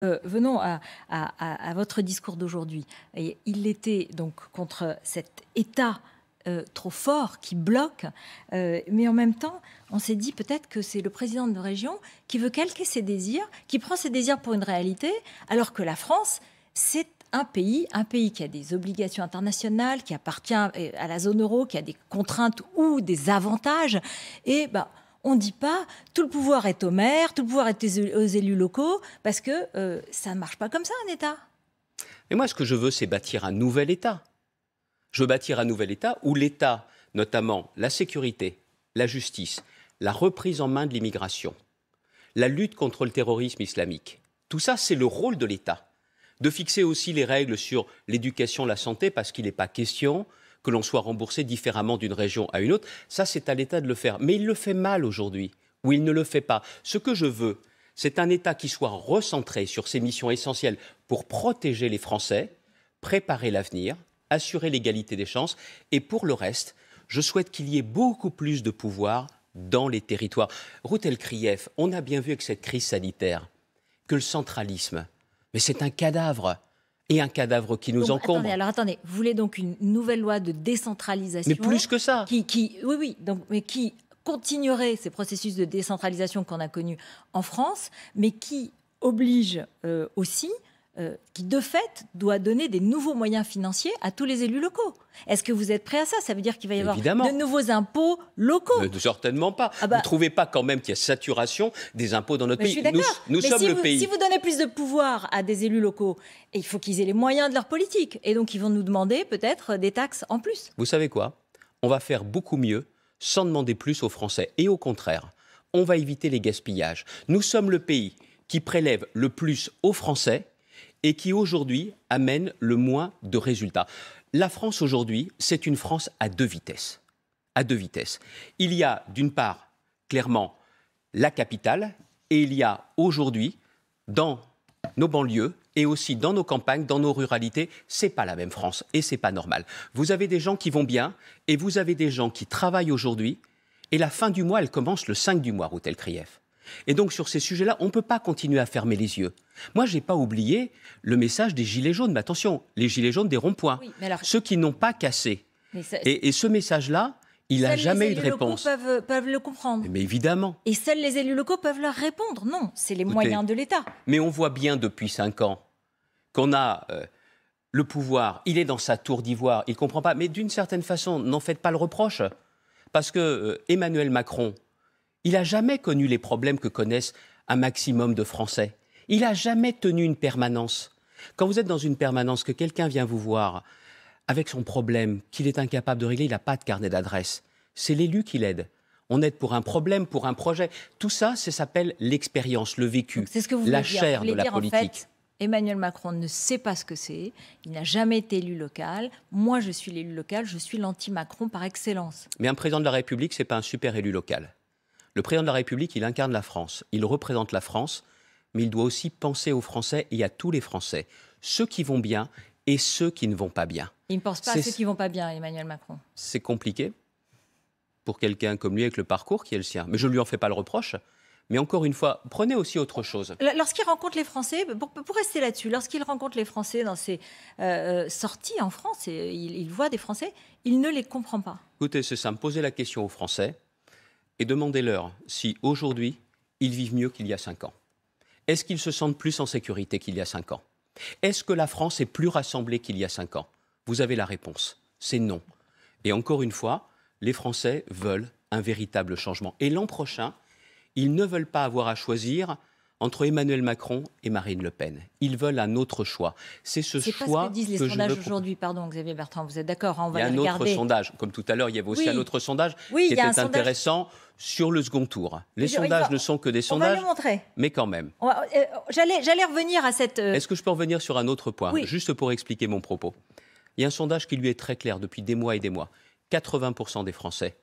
Venons à votre discours d'aujourd'hui. Et il était donc contre cet État trop fort qui bloque, mais en même temps, on s'est dit peut-être que c'est le président de région qui veut calquer ses désirs, qui prend ses désirs pour une réalité, alors que la France, c'est un pays qui a des obligations internationales, qui appartient à la zone euro, qui a des contraintes ou des avantages. Et on ne dit pas tout le pouvoir est au maire, tout le pouvoir est aux élus locaux, parce que ça ne marche pas comme ça, un État. Mais moi, ce que je veux, c'est bâtir un nouvel État. Je veux bâtir un nouvel État où l'État, notamment la sécurité, la justice, la reprise en main de l'immigration, la lutte contre le terrorisme islamique, tout ça, c'est le rôle de l'État. De fixer aussi les règles sur l'éducation, la santé, parce qu'il n'est pas question que l'on soit remboursé différemment d'une région à une autre. Ça, c'est à l'État de le faire. Mais il le fait mal aujourd'hui, ou il ne le fait pas. Ce que je veux, c'est un État qui soit recentré sur ses missions essentielles pour protéger les Français, préparer l'avenir, assurer l'égalité des chances. Et pour le reste, je souhaite qu'il y ait beaucoup plus de pouvoir dans les territoires. Ruth Elkrief, on a bien vu avec cette crise sanitaire que le centralisme, mais c'est un cadavre. Et un cadavre qui nous encombre. Attendez, vous voulez donc une nouvelle loi de décentralisation? Mais plus que ça. Oui, mais qui continuerait ces processus de décentralisation qu'on a connus en France, mais qui oblige aussi, qui de fait doit donner des nouveaux moyens financiers à tous les élus locaux. Est-ce que vous êtes prêt à ça? Ça veut dire qu'il va y avoir de nouveaux impôts locaux? Certainement pas. Vous ne trouvez pas quand même qu'il y a saturation des impôts dans notre pays? Je suis d'accord. Nous sommes le pays. Si vous donnez plus de pouvoir à des élus locaux, il faut qu'ils aient les moyens de leur politique. Et donc, ils vont nous demander peut-être des taxes en plus. Vous savez quoi? On va faire beaucoup mieux sans demander plus aux Français. Et au contraire, on va éviter les gaspillages. Nous sommes le pays qui prélève le plus aux Français et qui aujourd'hui amène le moins de résultats. La France aujourd'hui, c'est une France à deux vitesses. À deux vitesses. Il y a d'une part, clairement, la capitale, et il y a aujourd'hui, dans nos banlieues et aussi dans nos campagnes, dans nos ruralités, c'est pas la même France et c'est pas normal. Vous avez des gens qui vont bien et vous avez des gens qui travaillent aujourd'hui et la fin du mois, elle commence le 5 du mois, Ruth Elkrief. Et donc, sur ces sujets-là, on ne peut pas continuer à fermer les yeux. Moi, je n'ai pas oublié le message des Gilets jaunes. Mais attention, les Gilets jaunes des ronds-points. Oui, ceux qui n'ont pas cassé. Et ce message-là, il n'a jamais eu de réponse. Les élus locaux peuvent le comprendre. Mais évidemment. Et seuls les élus locaux peuvent leur répondre. Non, c'est les moyens de l'État. Mais on voit bien depuis 5 ans qu'on a le pouvoir. Il est dans sa tour d'ivoire. Il ne comprend pas. Mais d'une certaine façon, n'en faites pas le reproche. Parce que Emmanuel Macron, il n'a jamais connu les problèmes que connaissent un maximum de Français. Il n'a jamais tenu une permanence. Quand vous êtes dans une permanence, que quelqu'un vient vous voir avec son problème, qu'il est incapable de régler, il n'a pas de carnet d'adresse. C'est l'élu qui l'aide. On aide pour un problème, pour un projet. Tout ça, ça s'appelle l'expérience, le vécu, la chair de la politique. En fait, Emmanuel Macron ne sait pas ce que c'est. Il n'a jamais été élu local. Moi, je suis l'élu local. Je suis l'anti-Macron par excellence. Mais un président de la République, ce n'est pas un super élu local. Le président de la République, il incarne la France. Il représente la France, mais il doit aussi penser aux Français et à tous les Français. Ceux qui vont bien et ceux qui ne vont pas bien. Il ne pense pas à ceux qui ne vont pas bien, Emmanuel Macron. C'est compliqué pour quelqu'un comme lui avec le parcours qui est le sien. Mais je ne lui en fais pas le reproche. Mais encore une fois, prenez aussi autre chose. Lorsqu'il rencontre les Français, pour rester là-dessus, lorsqu'il rencontre les Français dans ses sorties en France, et il voit des Français, il ne les comprend pas. Écoutez, c'est simple, posez la question aux Français et demandez-leur si aujourd'hui, ils vivent mieux qu'il y a 5 ans. Est-ce qu'ils se sentent plus en sécurité qu'il y a 5 ans? Est-ce que la France est plus rassemblée qu'il y a 5 ans? Vous avez la réponse, c'est non. Et encore une fois, les Français veulent un véritable changement. Et l'an prochain, ils ne veulent pas avoir à choisir entre Emmanuel Macron et Marine Le Pen. Ils veulent un autre choix. C'est ce choix pas ce que disent les sondages aujourd'hui. Pardon, Xavier Bertrand, vous êtes d'accord? On va il y a un regarder. autre sondage. Comme tout à l'heure, il y avait aussi un autre sondage qui était intéressant sur le second tour. Les sondages ne sont que des sondages, on va le montrer. Mais quand même. J'allais revenir à cette... Est-ce que je peux revenir sur un autre point, juste pour expliquer mon propos? Il y a un sondage qui lui est très clair depuis des mois et des mois. 80% des Français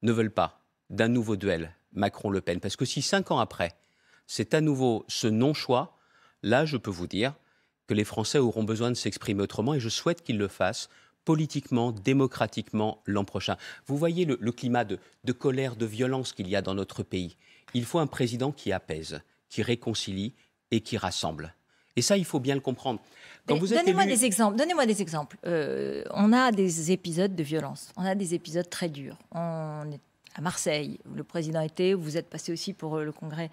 ne veulent pas d'un nouveau duel Macron-Le Pen. Parce que si 5 ans après, c'est à nouveau ce non-choix, là, je peux vous dire que les Français auront besoin de s'exprimer autrement et je souhaite qu'ils le fassent politiquement, démocratiquement l'an prochain. Vous voyez le climat de colère, de violence qu'il y a dans notre pays. Il faut un président qui apaise, qui réconcilie et qui rassemble. Et ça, il faut bien le comprendre. Quand vous êtes Donnez-moi élu... des exemples. Donnez-moi des exemples. On a des épisodes de violence. On a des épisodes très durs. On est à Marseille, où le président était, où vous êtes passé aussi pour le congrès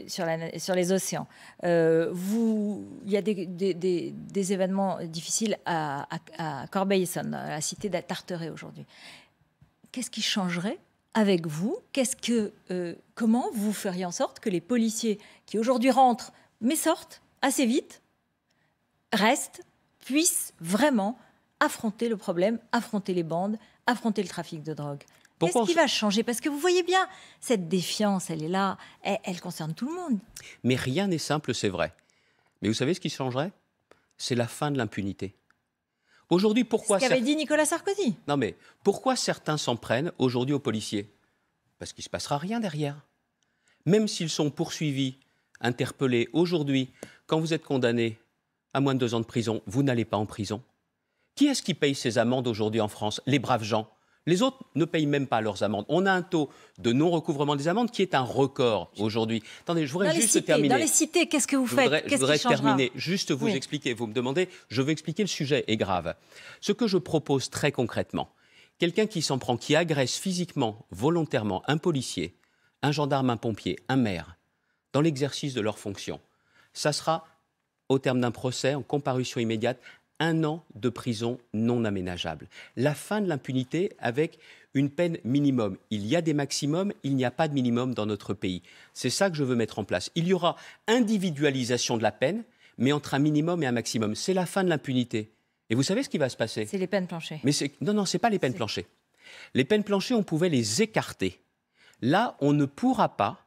sur les océans. Il y a des événements difficiles à Corbeil-Essonnes, à la cité de Tarteret aujourd'hui. Qu'est-ce qui changerait avec vous? Comment vous feriez en sorte que les policiers qui aujourd'hui rentrent, mais sortent assez vite, restent, puissent vraiment affronter le problème, affronter les bandes, affronter le trafic de drogue? Qu'est-ce qui va changer? Parce que vous voyez bien, cette défiance, elle est là, elle concerne tout le monde. Mais rien n'est simple, c'est vrai. Mais vous savez ce qui changerait? C'est la fin de l'impunité. Aujourd'hui, pourquoi... C'est ce qu'avait dit Nicolas Sarkozy. Non mais, pourquoi certains s'en prennent aujourd'hui aux policiers? Parce qu'il ne se passera rien derrière. Même s'ils sont poursuivis, interpellés, aujourd'hui, quand vous êtes condamné à moins de 2 ans de prison, vous n'allez pas en prison. Qui est-ce qui paye ces amendes aujourd'hui en France? Les braves gens. Les autres ne payent même pas leurs amendes. On a un taux de non-recouvrement des amendes qui est un record aujourd'hui. Attendez, je voudrais juste terminer. Dans les cités, qu'est-ce que vous faites? Je voudrais terminer, juste vous expliquer. Vous me demandez, je veux expliquer, le sujet est grave. Ce que je propose très concrètement, quelqu'un qui s'en prend, qui agresse physiquement, volontairement, un policier, un gendarme, un pompier, un maire, dans l'exercice de leurs fonctions, ça sera, au terme d'un procès, en comparution immédiate, 1 an de prison non aménageable. La fin de l'impunité avec une peine minimum. Il y a des maximums, il n'y a pas de minimum dans notre pays. C'est ça que je veux mettre en place. Il y aura individualisation de la peine, mais entre un minimum et un maximum. C'est la fin de l'impunité. Et vous savez ce qui va se passer? C'est les peines planchées. Mais non, ce n'est pas les peines planchées. Les peines planchées, on pouvait les écarter. Là, on ne pourra pas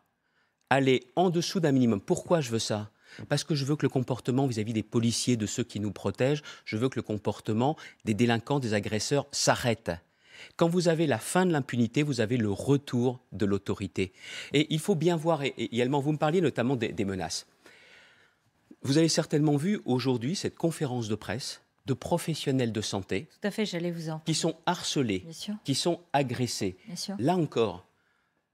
aller en dessous d'un minimum. Pourquoi je veux ça? Parce que je veux que le comportement vis-à-vis des policiers, de ceux qui nous protègent, je veux que le comportement des délinquants, des agresseurs s'arrête. Quand vous avez la fin de l'impunité, vous avez le retour de l'autorité. Et il faut bien voir, et également, vous me parliez notamment des menaces. Vous avez certainement vu aujourd'hui cette conférence de presse de professionnels de santé. Tout à fait, j'allais vous en. Qui sont harcelés, qui sont agressés. Là encore,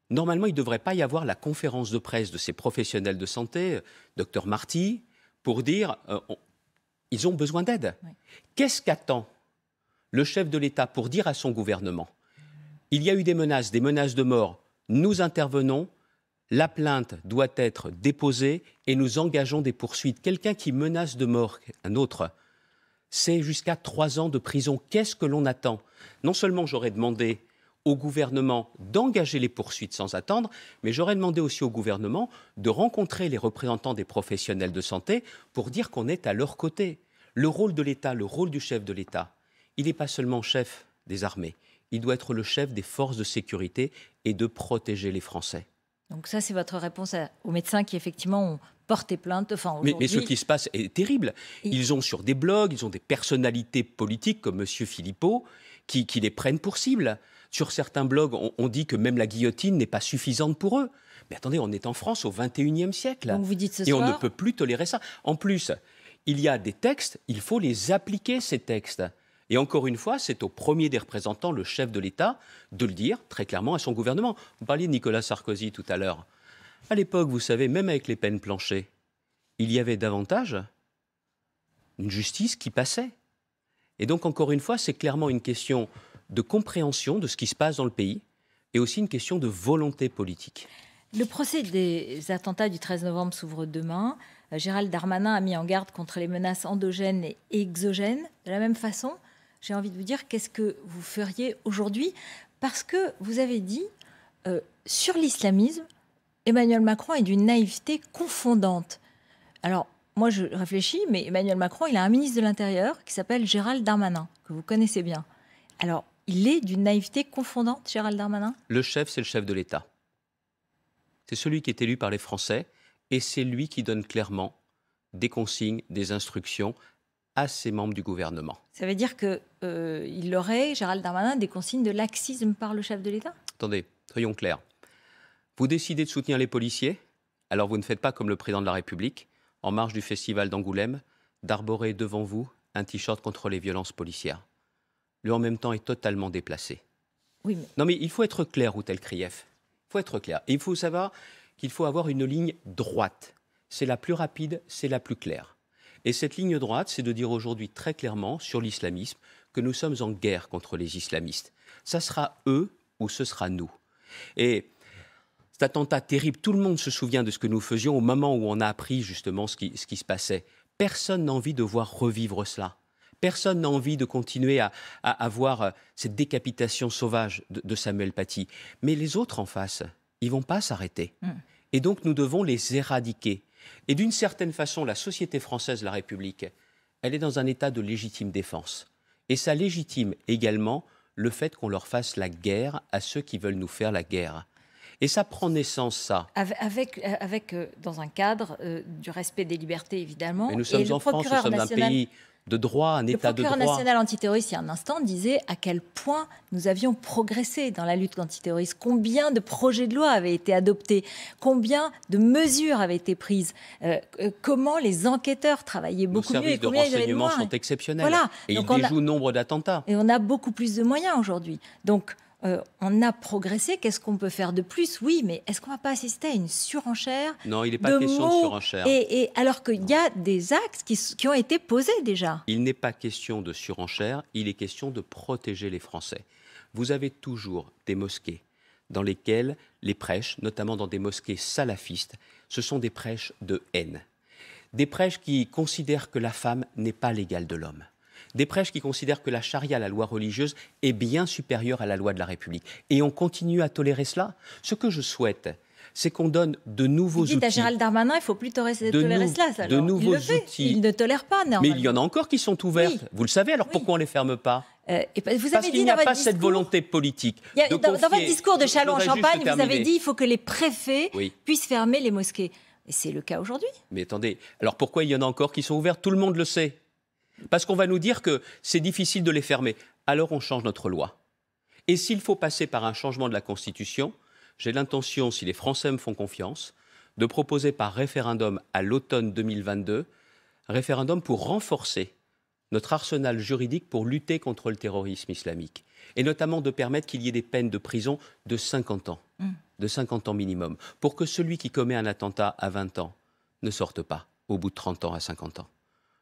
normalement, il ne devrait pas y avoir la conférence de presse de ces professionnels de santé, Dr Marty, pour dire ils ont besoin d'aide. Oui. Qu'est-ce qu'attend le chef de l'État pour dire à son gouvernement? Il y a eu des menaces de mort. Nous intervenons, la plainte doit être déposée et nous engageons des poursuites. Quelqu'un qui menace de mort un autre, c'est jusqu'à 3 ans de prison. Qu'est-ce que l'on attend? Non seulement j'aurais demandé au gouvernement d'engager les poursuites sans attendre, mais j'aurais demandé aussi au gouvernement de rencontrer les représentants des professionnels de santé pour dire qu'on est à leur côté. Le rôle de l'État, le rôle du chef de l'État, il n'est pas seulement chef des armées, il doit être le chef des forces de sécurité et de protéger les Français. Donc ça, c'est votre réponse aux médecins qui, effectivement, ont porté plainte. Enfin, mais ce qui se passe est terrible. Ils ont sur des blogs, ils ont des personnalités politiques comme M. Philippot qui les prennent pour cible. Sur certains blogs, on dit que même la guillotine n'est pas suffisante pour eux. Mais attendez, on est en France au XXIe siècle. Donc vous dites ce et soir... on ne peut plus tolérer ça. En plus, il y a des textes, il faut les appliquer, ces textes. Et encore une fois, c'est au premier des représentants, le chef de l'État, de le dire très clairement à son gouvernement. Vous parliez de Nicolas Sarkozy tout à l'heure. À l'époque, vous savez, même avec les peines planchées, il y avait davantage une justice qui passait. Et donc, encore une fois, c'est clairement une question de compréhension de ce qui se passe dans le pays et aussi une question de volonté politique. Le procès des attentats du 13 novembre s'ouvre demain. Gérald Darmanin a mis en garde contre les menaces endogènes et exogènes. De la même façon, j'ai envie de vous dire, qu'est-ce que vous feriez aujourd'hui? Parce que vous avez dit, sur l'islamisme, Emmanuel Macron est d'une naïveté confondante. Alors, moi, je réfléchis, mais Emmanuel Macron, il a un ministre de l'Intérieur qui s'appelle Gérald Darmanin, que vous connaissez bien. Alors, il est d'une naïveté confondante, Gérald Darmanin? Le chef, c'est le chef de l'État. C'est celui qui est élu par les Français et c'est lui qui donne clairement des consignes, des instructions à ses membres du gouvernement. Ça veut dire qu'il aurait, Gérald Darmanin, des consignes de laxisme par le chef de l'État? Attendez, soyons clairs. Vous décidez de soutenir les policiers, alors vous ne faites pas comme le président de la République, en marge du festival d'Angoulême, d'arborer devant vous un t-shirt contre les violences policières. Lui, en même temps, est totalement déplacé. Oui, mais... Non, mais il faut être clair, Outelkrieff. Il faut être clair. Et il faut savoir qu'il faut avoir une ligne droite. c'est la plus rapide, c'est la plus claire. Et cette ligne droite, c'est de dire aujourd'hui très clairement sur l'islamisme que nous sommes en guerre contre les islamistes. Ça sera eux ou ce sera nous. Et cet attentat terrible, tout le monde se souvient de ce que nous faisions au moment où on a appris justement ce qui se passait. Personne n'a envie de voir revivre cela. Personne n'a envie de continuer à voir cette décapitation sauvage de Samuel Paty. Mais les autres en face, ils ne vont pas s'arrêter. Et donc nous devons les éradiquer. Et d'une certaine façon, la société française, la République, elle est dans un état de légitime défense. Et ça légitime également le fait qu'on leur fasse la guerre à ceux qui veulent nous faire la guerre. Et ça prend naissance, ça. Dans un cadre du respect des libertés, évidemment. Mais nous sommes en France, nous sommes un pays de droit, un État de droit. Le procureur national antiterroriste, il y a un instant, disait à quel point nous avions progressé dans la lutte antiterroriste. Combien de projets de loi avaient été adoptés, combien de mesures avaient été prises, comment les enquêteurs travaillaient beaucoup mieux. Les services de renseignement sont exceptionnels. Voilà. Et donc ils déjouent nombre d'attentats. Et on a beaucoup plus de moyens aujourd'hui. Donc, on a progressé, qu'est-ce qu'on peut faire de plus? Oui, mais est-ce qu'on ne va pas assister à une surenchère? Non, il n'est pas question de surenchère. Et alors qu'il y a des actes qui ont été posés déjà. Il n'est pas question de surenchère, il est question de protéger les Français. Vous avez toujours des mosquées dans lesquelles les prêches, notamment dans des mosquées salafistes, ce sont des prêches de haine. Des prêches qui considèrent que la femme n'est pas l'égale de l'homme. Des prêches qui considèrent que la charia, la loi religieuse, est bien supérieure à la loi de la République. Et on continue à tolérer cela. Ce que je souhaite, c'est qu'on donne de nouveaux outils. Vous dites à Gérald Darmanin, il ne faut plus tolérer cela. De nouveaux outils. Il ne tolère pas, normalement. Mais il y en a encore qui sont ouvertes. Oui. Vous le savez, alors pourquoi on ne les ferme pas? Parce qu'il n'y a pas cette volonté politique. Dans votre discours de Châlons-en-Champagne, vous avez dit qu'il faut que les préfets puissent fermer les mosquées. Et c'est le cas aujourd'hui. Mais attendez, alors pourquoi il y en a encore qui sont ouvertes? Tout le monde le sait. Parce qu'on va nous dire que c'est difficile de les fermer. Alors on change notre loi. Et s'il faut passer par un changement de la Constitution, j'ai l'intention, si les Français me font confiance, de proposer par référendum à l'automne 2022, référendum pour renforcer notre arsenal juridique pour lutter contre le terrorisme islamique. Et notamment de permettre qu'il y ait des peines de prison de 50 ans, de 50 ans minimum, pour que celui qui commet un attentat à 20 ans ne sorte pas au bout de 30 ans à 50 ans.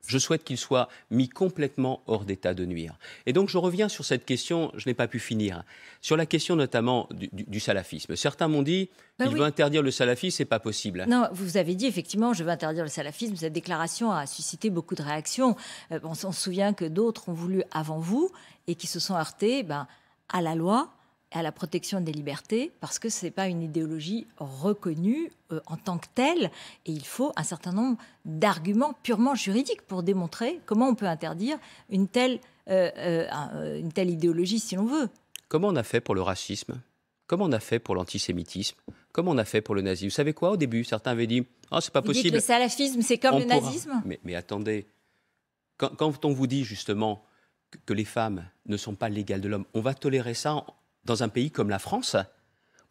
Je souhaite qu'il soit mis complètement hors d'état de nuire. Et donc je reviens sur cette question, je n'ai pas pu finir, sur la question notamment du salafisme. Certains m'ont dit, il veut interdire le salafisme, c'est pas possible. Non, vous avez dit effectivement, je veux interdire le salafisme. Cette déclaration a suscité beaucoup de réactions. On se souvient que d'autres ont voulu avant vous et qui se sont heurtés à la loi, à la protection des libertés, parce que ce n'est pas une idéologie reconnue en tant que telle. Et il faut un certain nombre d'arguments purement juridiques pour démontrer comment on peut interdire une telle idéologie, si l'on veut. Comment on a fait pour le racisme? Comment on a fait pour l'antisémitisme? Comment on a fait pour le nazisme? Vous savez quoi, au début, certains avaient dit « Oh, c'est pas possible ». Vous dites que le salafisme, c'est comme le nazisme? Mais attendez, quand on vous dit justement que les femmes ne sont pas l'égale de l'homme, on va tolérer ça dans un pays comme la France,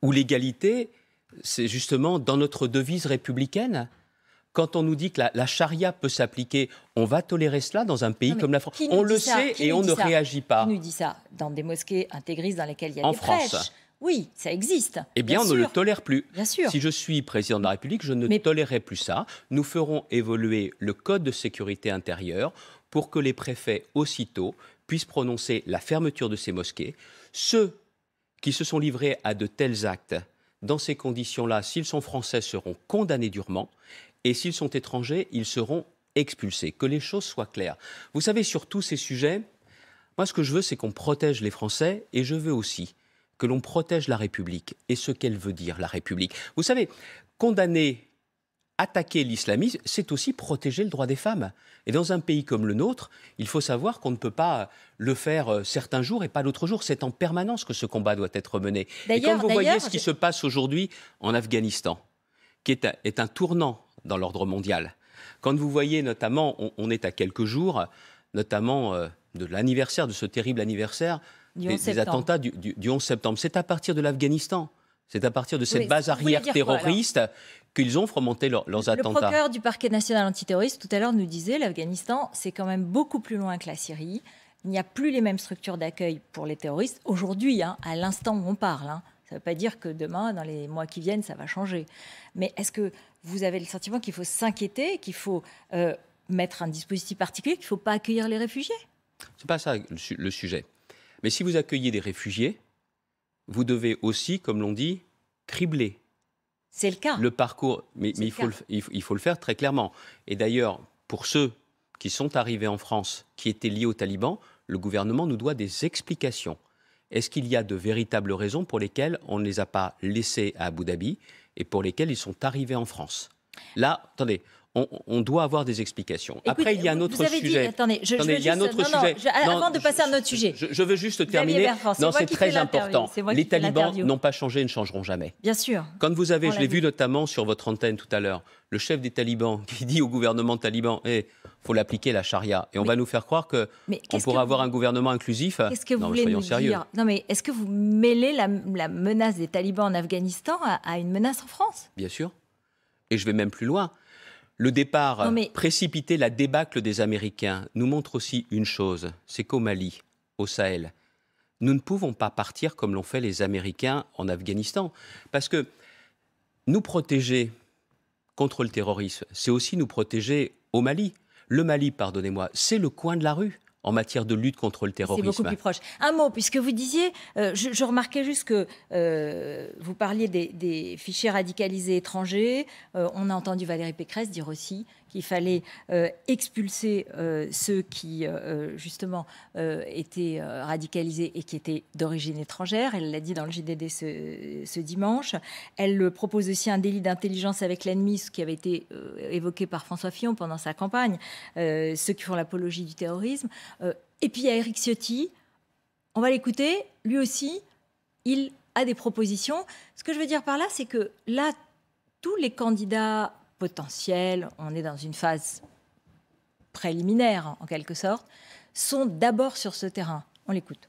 où l'égalité, c'est justement dans notre devise républicaine. Quand on nous dit que la charia peut s'appliquer, on va tolérer cela dans un pays comme la France. On le sait et on ne réagit pas. Qui nous dit ça? Dans des mosquées intégristes dans lesquelles il y a des prêches. Oui, ça existe. Eh bien, on ne le tolère plus. Bien sûr. Si je suis président de la République, je ne tolérerai plus ça. Nous ferons évoluer le code de sécurité intérieure pour que les préfets, aussitôt, puissent prononcer la fermeture de ces mosquées. Ceux qui se sont livrés à de tels actes, dans ces conditions-là, s'ils sont français, seront condamnés durement, et s'ils sont étrangers, ils seront expulsés. Que les choses soient claires. Vous savez, sur tous ces sujets, moi, ce que je veux, c'est qu'on protège les Français, et je veux aussi que l'on protège la République, et ce qu'elle veut dire, la République. Vous savez, condamner, attaquer l'islamisme, c'est aussi protéger le droit des femmes. Et dans un pays comme le nôtre, il faut savoir qu'on ne peut pas le faire certains jours et pas d'autres jours. C'est en permanence que ce combat doit être mené. Et quand vous voyez ce qui se passe aujourd'hui en Afghanistan, qui est un tournant dans l'ordre mondial, quand vous voyez notamment, on est à quelques jours, notamment de l'anniversaire, de ce terrible anniversaire, des attentats du 11 septembre, c'est à partir de l'Afghanistan. C'est à partir de cette base arrière terroriste qu'ils ont fomenté leurs attentats. Le procureur du parquet national antiterroriste, tout à l'heure, nous disait l'Afghanistan, c'est quand même beaucoup plus loin que la Syrie. Il n'y a plus les mêmes structures d'accueil pour les terroristes. Aujourd'hui, à l'instant où on parle, ça ne veut pas dire que demain, dans les mois qui viennent, ça va changer. Mais est-ce que vous avez le sentiment qu'il faut s'inquiéter, qu'il faut mettre un dispositif particulier, qu'il ne faut pas accueillir les réfugiés? Ce n'est pas ça le sujet. Mais si vous accueillez des réfugiés, vous devez aussi, comme l'on dit, cribler. C'est le cas. Le parcours, mais il faut le faire très clairement. Et d'ailleurs, pour ceux qui sont arrivés en France, qui étaient liés aux talibans, le gouvernement nous doit des explications. Est-ce qu'il y a de véritables raisons pour lesquelles on ne les a pas laissés à Abu Dhabi et pour lesquelles ils sont arrivés en France? Là, attendez, on doit avoir des explications. Écoutez, après, il y a un autre sujet. Il y a un autre sujet. Avant de passer à un autre sujet. Je veux juste terminer. Non, c'est très important. Les talibans n'ont pas changé et ne changeront jamais. Bien sûr. Quand vous avez, je l'ai vu notamment sur votre antenne tout à l'heure, le chef des talibans qui dit au gouvernement taliban, faut l'appliquer la charia. Et on va nous faire croire qu'on pourra avoir un gouvernement inclusif. Qu'est-ce que vous voulez nous dire? Non, mais est-ce que vous mêlez la menace des talibans en Afghanistan à une menace en France? Bien sûr. Et je vais même plus loin. Le départ précipité, la débâcle des Américains nous montre aussi une chose, c'est qu'au Mali, au Sahel, nous ne pouvons pas partir comme l'ont fait les Américains en Afghanistan. Parce que nous protéger contre le terrorisme, c'est aussi nous protéger au Mali. Le Mali, pardonnez-moi, c'est le coin de la rue en matière de lutte contre le terrorisme. C'est beaucoup plus proche. Un mot, puisque vous disiez, je remarquais juste que vous parliez des fichiers radicalisés étrangers. On a entendu Valérie Pécresse dire aussi qu'il fallait expulser ceux qui, justement, étaient radicalisés et qui étaient d'origine étrangère. Elle l'a dit dans le JDD ce dimanche. Elle propose aussi un délit d'intelligence avec l'ennemi, ce qui avait été évoqué par François Fillon pendant sa campagne, ceux qui font l'apologie du terrorisme. Et puis il y a Éric Ciotti, on va l'écouter, lui aussi, il a des propositions. Ce que je veux dire par là, c'est que là, tous les candidats potentiels, on est dans une phase préliminaire en quelque sorte, sont d'abord sur ce terrain. On l'écoute.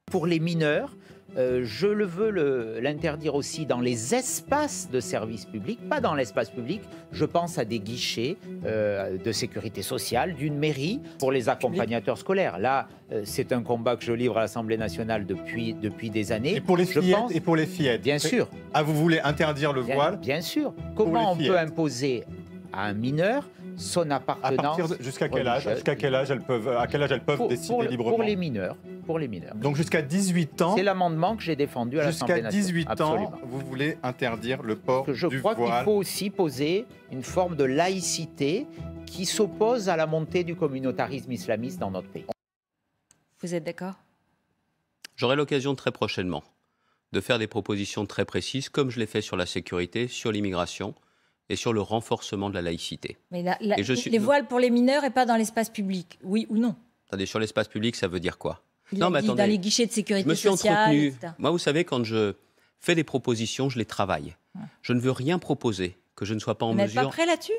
Pour les mineurs, je veux l'interdire aussi dans les espaces de service public, pas dans l'espace public. Je pense à des guichets de sécurité sociale, d'une mairie, pour les accompagnateurs scolaires. Là, c'est un combat que je livre à l'Assemblée nationale depuis des années. Et pour les fillettes, Bien sûr. Ah, vous voulez interdire le voile? Bien sûr. Comment on peut imposer à un mineur son appartenance? Jusqu'à quel âge? À quel âge elles peuvent décider librement? Pour les mineurs. Donc jusqu'à 18 ans. C'est l'amendement que j'ai défendu à l'Assemblée nationale. Jusqu'à 18 ans, Absolument. vous voulez interdire le port du voile. Je crois qu'il faut aussi poser une forme de laïcité qui s'oppose à la montée du communautarisme islamiste dans notre pays. Vous êtes d'accord? J'aurai l'occasion très prochainement de faire des propositions très précises, comme je l'ai fait sur la sécurité, sur l'immigration et sur le renforcement de la laïcité. Mais les voiles pour les mineurs et pas dans l'espace public, oui ou non? Attendez, sur l'espace public, ça veut dire quoi? Non, mais attendez, dans les guichets de sécurité sociale, etc. Moi, vous savez, quand je fais des propositions, je les travaille. Ouais. Je ne veux rien proposer que je ne sois pas en mesure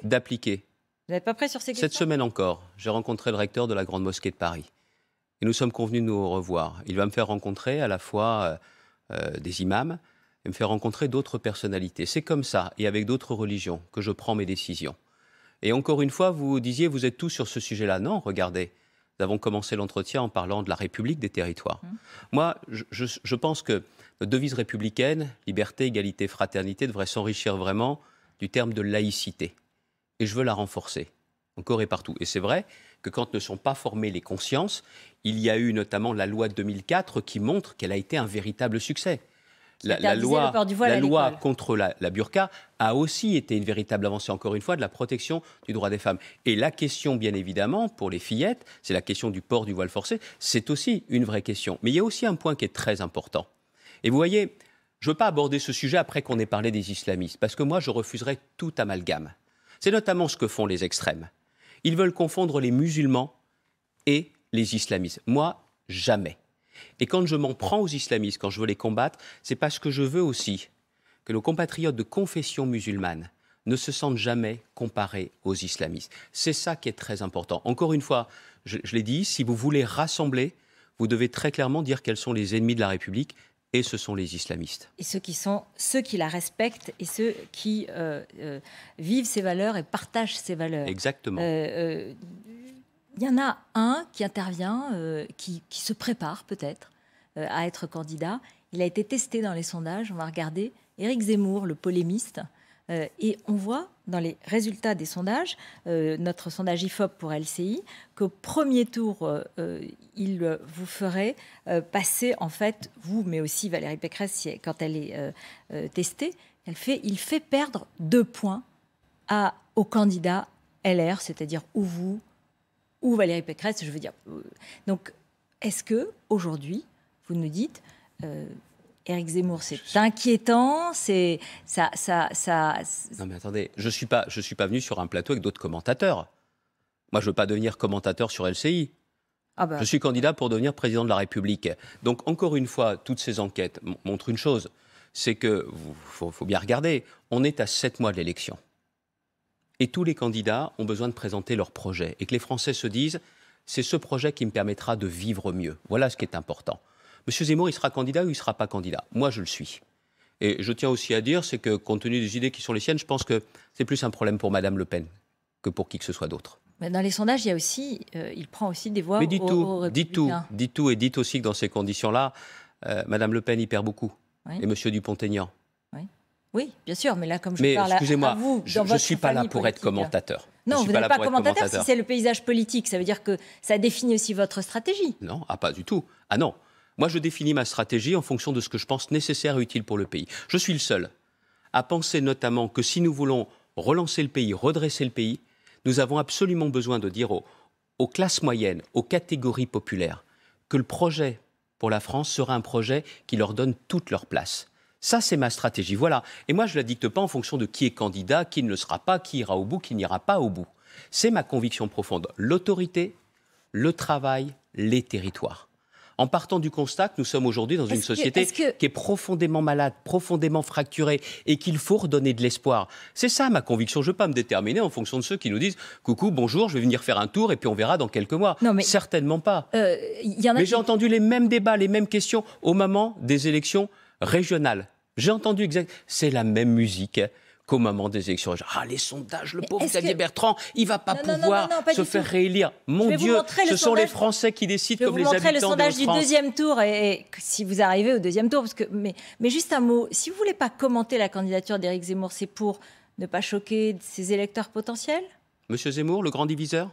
d'appliquer. Vous n'êtes pas prêt sur ces questions? Cette semaine encore, j'ai rencontré le recteur de la Grande Mosquée de Paris. Et nous sommes convenus de nous revoir. Il va me faire rencontrer à la fois des imams et me faire rencontrer d'autres personnalités. C'est comme ça, et avec d'autres religions, que je prends mes décisions. Et encore une fois, vous disiez, vous êtes tous sur ce sujet-là. Non, regardez. Nous avons commencé l'entretien en parlant de la République des territoires. Moi, je pense que notre devise républicaine, liberté, égalité, fraternité, devrait s'enrichir vraiment du terme de laïcité. Et je veux la renforcer, encore et partout. Et c'est vrai que quand ne sont pas formées les consciences, il y a eu notamment la loi de 2004 qui montre qu'elle a été un véritable succès. La loi contre la burqa a aussi été une véritable avancée, encore une fois, de la protection du droit des femmes. Et la question, bien évidemment, pour les fillettes, c'est la question du port du voile forcé. C'est aussi une vraie question. Mais il y a aussi un point qui est très important. Et vous voyez, je ne veux pas aborder ce sujet après qu'on ait parlé des islamistes, parce que moi, je refuserais tout amalgame. C'est notamment ce que font les extrêmes. Ils veulent confondre les musulmans et les islamistes. Moi, jamais. Et quand je m'en prends aux islamistes, quand je veux les combattre, c'est parce que je veux aussi que nos compatriotes de confession musulmane ne se sentent jamais comparés aux islamistes. C'est ça qui est très important. Encore une fois, je l'ai dit, si vous voulez rassembler, vous devez très clairement dire quels sont les ennemis de la République, et ce sont les islamistes. Et ceux qui la respectent et ceux qui vivent ces valeurs et partagent ces valeurs. Exactement. Il y en a un qui intervient, qui se prépare peut-être à être candidat. Il a été testé dans les sondages, on va regarder. Éric Zemmour, le polémiste, Et on voit dans les résultats des sondages, notre sondage IFOP pour LCI, qu'au premier tour, il vous ferait passer, en fait, vous, mais aussi Valérie Pécresse, quand elle est testée, il fait perdre 2 points au candidat LR, c'est-à-dire ou vous, ou Valérie Pécresse, je veux dire. Donc, est-ce que aujourd'hui, vous nous dites... Éric Zemmour, c'est inquiétant, c'est ça. Non mais attendez, je suis pas venu sur un plateau avec d'autres commentateurs. Moi, je veux pas devenir commentateur sur LCI. Je suis candidat pour devenir président de la République. Donc encore une fois, toutes ces enquêtes montrent une chose, c'est que faut bien regarder. On est à 7 mois de l'élection, et tous les candidats ont besoin de présenter leur projet, et que les Français se disent, c'est ce projet qui me permettra de vivre mieux. Voilà ce qui est important. Monsieur Zemmour, il sera candidat ou il ne sera pas candidat? Moi, je le suis. Et je tiens aussi à dire, c'est que compte tenu des idées qui sont les siennes, je pense que c'est plus un problème pour Madame Le Pen que pour qui que ce soit d'autre. Mais dans les sondages, il y a aussi, il prend aussi des voix. Mais dites tout, et dites aussi que dans ces conditions-là, Madame Le Pen y perd beaucoup, oui. Et Monsieur Dupont-Aignan. Oui, bien sûr, mais là, comme je parle excusez-moi, à vous, je ne suis pas là pour être commentateur. Non, vous n'êtes pas commentateur si c'est le paysage politique. Ça veut dire que ça définit aussi votre stratégie. Non, pas du tout. Ah non. Moi, je définis ma stratégie en fonction de ce que je pense nécessaire et utile pour le pays. Je suis le seul à penser notamment que si nous voulons relancer le pays, redresser le pays, nous avons absolument besoin de dire aux classes moyennes, aux catégories populaires, que le projet pour la France sera un projet qui leur donne toute leur place. Ça, c'est ma stratégie. Voilà. Et moi, je ne la dicte pas en fonction de qui est candidat, qui ne le sera pas, qui ira au bout, qui n'ira pas au bout. C'est ma conviction profonde. L'autorité, le travail, les territoires. En partant du constat que nous sommes aujourd'hui dans une société qui est profondément malade, profondément fracturée, et qu'il faut redonner de l'espoir. C'est ça ma conviction. Je ne veux pas me déterminer en fonction de ceux qui nous disent « Coucou, bonjour, je vais venir faire un tour et puis on verra dans quelques mois ». Certainement pas. Mais j'ai entendu les mêmes débats, les mêmes questions au moment des élections régionales. J'ai entendu c'est la même musique qu'au moment des élections. Les sondages, le pauvre Xavier Bertrand, il ne va pas pouvoir se faire réélire. Mon Dieu, ce sont les Français qui décident comme les habitants de France. Je vais vous montrer le sondage du deuxième tour, et si vous arrivez au deuxième tour. Mais juste un mot, si vous ne voulez pas commenter la candidature d'Éric Zemmour, c'est pour ne pas choquer ses électeurs potentiels? Monsieur Zemmour, le grand diviseur?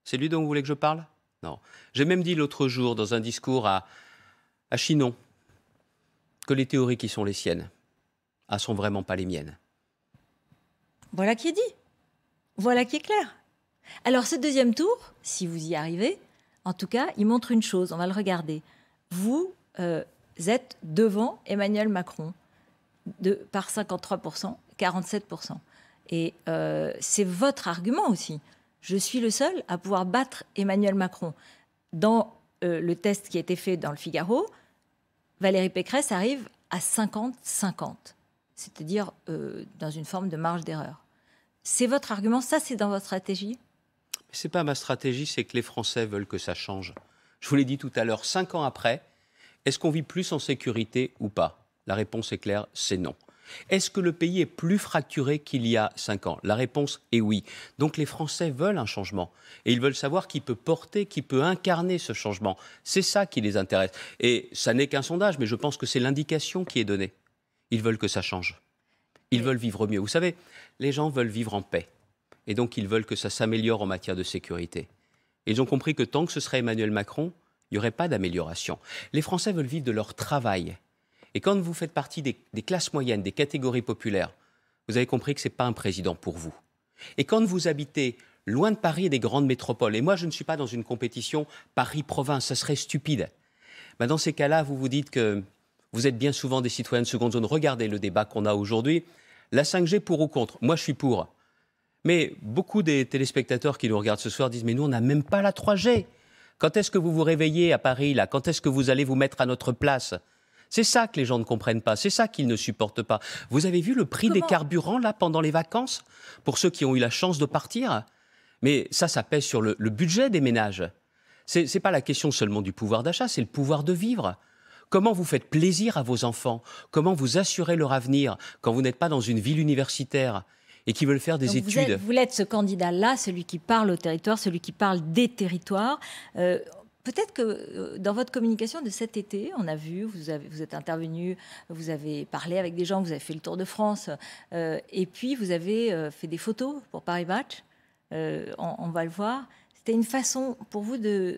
C'est lui dont vous voulez que je parle? Non. J'ai même dit l'autre jour, dans un discours à Chinon, que les théories qui sont les siennes ne sont vraiment pas les miennes. Voilà qui est dit. Voilà qui est clair. Alors, ce deuxième tour, si vous y arrivez, en tout cas, il montre une chose. On va le regarder. Vous êtes devant Emmanuel Macron par 53%, 47%. Et c'est votre argument aussi. Je suis le seul à pouvoir battre Emmanuel Macron. Dans le test qui a été fait dans le Figaro, Valérie Pécresse arrive à 50-50. C'est-à-dire dans une forme de marge d'erreur. C'est votre argument, ça c'est dans votre stratégie? Ce n'est pas ma stratégie, c'est que les Français veulent que ça change. Je vous l'ai dit tout à l'heure, 5 ans après, est-ce qu'on vit plus en sécurité ou pas? La réponse est claire, c'est non. Est-ce que le pays est plus fracturé qu'il y a 5 ans? La réponse est oui. Donc les Français veulent un changement. Et ils veulent savoir qui peut porter, qui peut incarner ce changement. C'est ça qui les intéresse. Et ça n'est qu'un sondage, mais je pense que c'est l'indication qui est donnée. Ils veulent que ça change. Ils veulent vivre mieux. Vous savez, les gens veulent vivre en paix. Et donc, ils veulent que ça s'améliore en matière de sécurité. Et ils ont compris que tant que ce serait Emmanuel Macron, il n'y aurait pas d'amélioration. Les Français veulent vivre de leur travail. Et quand vous faites partie des classes moyennes, des catégories populaires, vous avez compris que ce n'est pas un président pour vous. Et quand vous habitez loin de Paris et des grandes métropoles, et moi, je ne suis pas dans une compétition Paris-Province, ça serait stupide. Dans ces cas-là, vous vous dites que vous êtes bien souvent des citoyens de seconde zone. Regardez le débat qu'on a aujourd'hui. La 5G pour ou contre? Moi, je suis pour. Mais beaucoup des téléspectateurs qui nous regardent ce soir disent « Mais nous, on n'a même pas la 3G. Quand est-ce que vous vous réveillez à Paris, là? Quand est-ce que vous allez vous mettre à notre place ?» C'est ça que les gens ne comprennent pas. C'est ça qu'ils ne supportent pas. Vous avez vu le prix des carburants, là, pendant les vacances? Pour ceux qui ont eu la chance de partir? Mais ça pèse sur le budget des ménages. Ce n'est pas la question seulement du pouvoir d'achat, c'est le pouvoir de vivre. Comment vous faites plaisir à vos enfants? Comment vous assurez leur avenir quand vous n'êtes pas dans une ville universitaire et qui veulent faire des études? Vous êtes ce candidat-là, celui qui parle au territoire, celui qui parle des territoires. peut-être que dans votre communication de cet été, on a vu, vous êtes intervenu, vous avez parlé avec des gens, vous avez fait le tour de France, et puis vous avez fait des photos pour Paris Match. On va le voir. C'était une façon pour vous de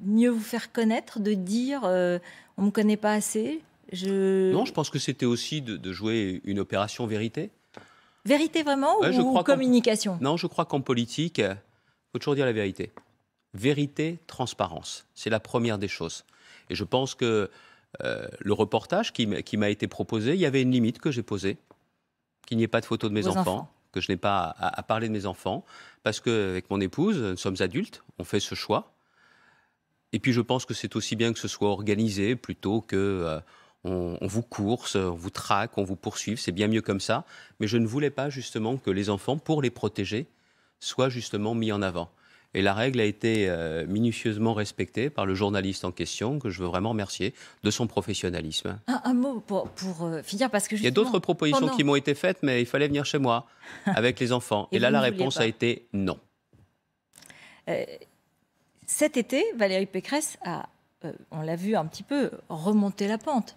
mieux vous faire connaître, de dire on ne me connaît pas assez. Non, je pense que c'était aussi de jouer une opération vérité. Vérité vraiment ou communication? Non, je crois qu'en politique, il faut toujours dire la vérité. Vérité, transparence, c'est la première des choses. Et je pense que le reportage qui m'a été proposé, il y avait une limite que j'ai posée, qu'il n'y ait pas de photos de mes enfants, que je n'ai pas à parler de mes enfants, parce qu'avec mon épouse, nous sommes adultes, on fait ce choix. Et puis je pense que c'est aussi bien que ce soit organisé plutôt que on vous course, on vous traque, on vous poursuive, c'est bien mieux comme ça. Mais je ne voulais pas justement que les enfants, pour les protéger, soient justement mis en avant. Et la règle a été minutieusement respectée par le journaliste en question, que je veux vraiment remercier de son professionnalisme. Un mot pour finir, parce que il y a d'autres propositions qui m'ont été faites, mais il fallait venir chez moi avec les enfants. Et là, la réponse a été non. Cet été, Valérie Pécresse a, on l'a vu un petit peu, remonté la pente.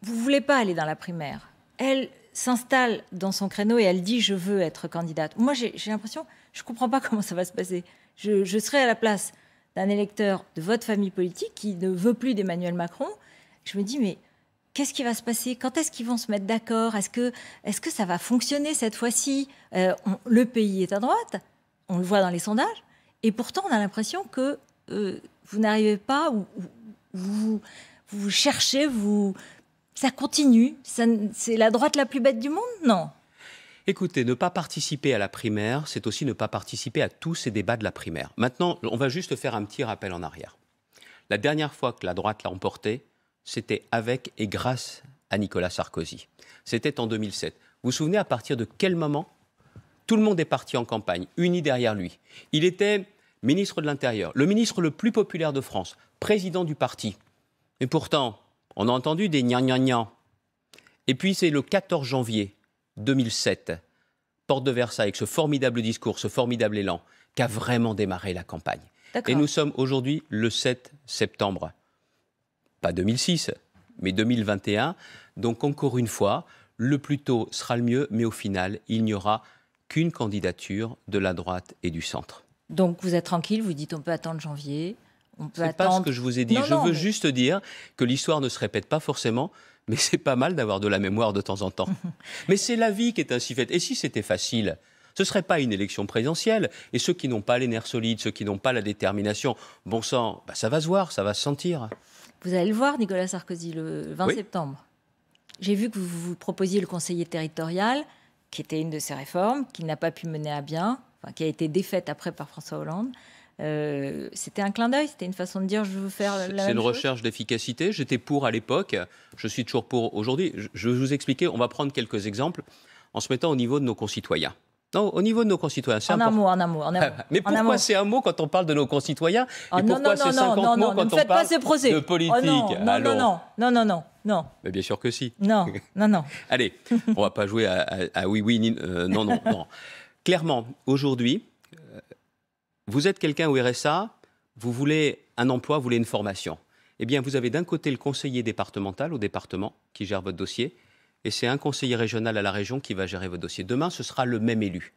Vous ne voulez pas aller dans la primaire. Elle s'installe dans son créneau et elle dit « je veux être candidate ». Moi, j'ai l'impression, je ne comprends pas comment ça va se passer. Je serai à la place d'un électeur de votre famille politique qui ne veut plus d'Emmanuel Macron. Je me dis, mais qu'est-ce qui va se passer? Quand est-ce qu'ils vont se mettre d'accord? Est-ce que ça va fonctionner cette fois-ci? Le pays est à droite, on le voit dans les sondages, et pourtant on a l'impression que vous n'arrivez pas, ou vous cherchez, ça continue. C'est la droite la plus bête du monde? Non. Écoutez, ne pas participer à la primaire, c'est aussi ne pas participer à tous ces débats de la primaire. Maintenant, on va juste faire un petit rappel en arrière. La dernière fois que la droite l'a emporté, c'était avec et grâce à Nicolas Sarkozy. C'était en 2007. Vous vous souvenez à partir de quel moment tout le monde est parti en campagne, uni derrière lui? Il était ministre de l'Intérieur, le ministre le plus populaire de France, président du parti. Et pourtant, on a entendu des gna-gna-gna. Et puis c'est le 14 janvier 2007, porte de Versailles, avec ce formidable discours, ce formidable élan, qu'a vraiment démarré la campagne. Et nous sommes aujourd'hui le 7 septembre. Pas 2006, mais 2021. Donc encore une fois, le plus tôt sera le mieux, mais au final, il n'y aura qu'une candidature de la droite et du centre. Donc vous êtes tranquille, vous dites on peut attendre janvier, on peut attendre... C'est pas ce que je vous ai dit. Je veux juste dire que l'histoire ne se répète pas forcément, mais c'est pas mal d'avoir de la mémoire de temps en temps. Mais c'est la vie qui est ainsi faite. Et si c'était facile, ce ne serait pas une élection présidentielle. Et ceux qui n'ont pas les nerfs solides, ceux qui n'ont pas la détermination, bon sang, ça va se voir, ça va se sentir. Vous allez le voir, Nicolas Sarkozy, le 20 septembre. J'ai vu que vous proposiez le conseiller territorial, qui était une de ces réformes, qu'il n'a pas pu mener à bien, enfin, qui a été défaite après par François Hollande. C'était un clin d'œil, c'était une façon de dire je veux faire la même chose. C'est une recherche d'efficacité. J'étais pour à l'époque, je suis toujours pour aujourd'hui. Je vais vous expliquer, on va prendre quelques exemples en se mettant au niveau de nos concitoyens. Non, au niveau de nos concitoyens, c'est important. En un mot. Mais pourquoi c'est un mot quand on parle de nos concitoyens et pourquoi c'est 50 mots quand on parle de politique? Non. Mais bien sûr que si. Non. Allez, on va pas jouer à oui, non. Clairement, aujourd'hui, vous êtes quelqu'un au RSA, vous voulez un emploi, vous voulez une formation. Eh bien, vous avez d'un côté le conseiller départemental au département qui gère votre dossier, et c'est un conseiller régional à la région qui va gérer votre dossier. Demain, ce sera le même élu.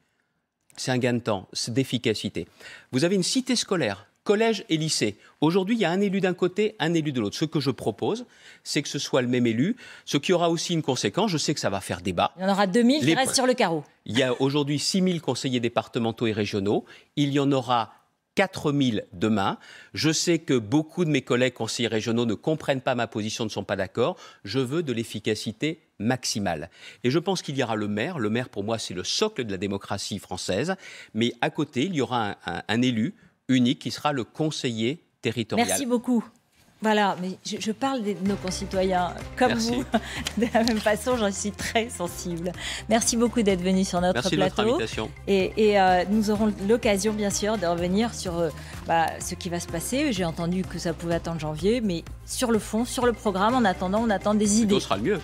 C'est un gain de temps, c'est d'efficacité. Vous avez une cité scolaire, collège et lycée. Aujourd'hui, il y a un élu d'un côté, un élu de l'autre. Ce que je propose, c'est que ce soit le même élu, ce qui aura aussi une conséquence. Je sais que ça va faire débat. Il y en aura 2000 qui restent sur le carreau. Il y a aujourd'hui 6000 conseillers départementaux et régionaux. Il y en aura 4000 demain. Je sais que beaucoup de mes collègues conseillers régionaux ne comprennent pas ma position, ne sont pas d'accord. Je veux de l'efficacité maximale. Et je pense qu'il y aura le maire. Le maire, pour moi, c'est le socle de la démocratie française. Mais à côté, il y aura un élu unique qui sera le conseiller territorial. Merci beaucoup. Voilà, mais je parle de nos concitoyens comme vous. De la même façon, j'en suis très sensible. Merci beaucoup d'être venu sur notre plateau. Merci de votre invitation. Et nous aurons l'occasion, bien sûr, de revenir sur ce qui va se passer. J'ai entendu que ça pouvait attendre janvier, mais sur le fond, sur le programme, en attendant, on attend des idées. Le plus tôt sera le mieux.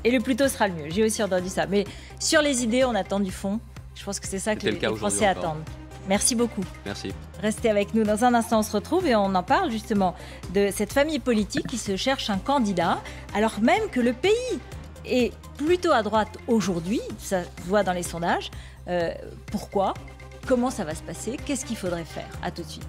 Et le plus tôt sera le mieux. J'ai aussi entendu ça. Mais sur les idées, on attend du fond. Je pense que c'est ça que les Français attendent. Merci beaucoup. Merci. Restez avec nous. Dans un instant, on se retrouve et on en parle justement de cette famille politique qui se cherche un candidat, alors même que le pays est plutôt à droite aujourd'hui, ça se voit dans les sondages. Pourquoi ? Comment ça va se passer ? Qu'est-ce qu'il faudrait faire ? À tout de suite.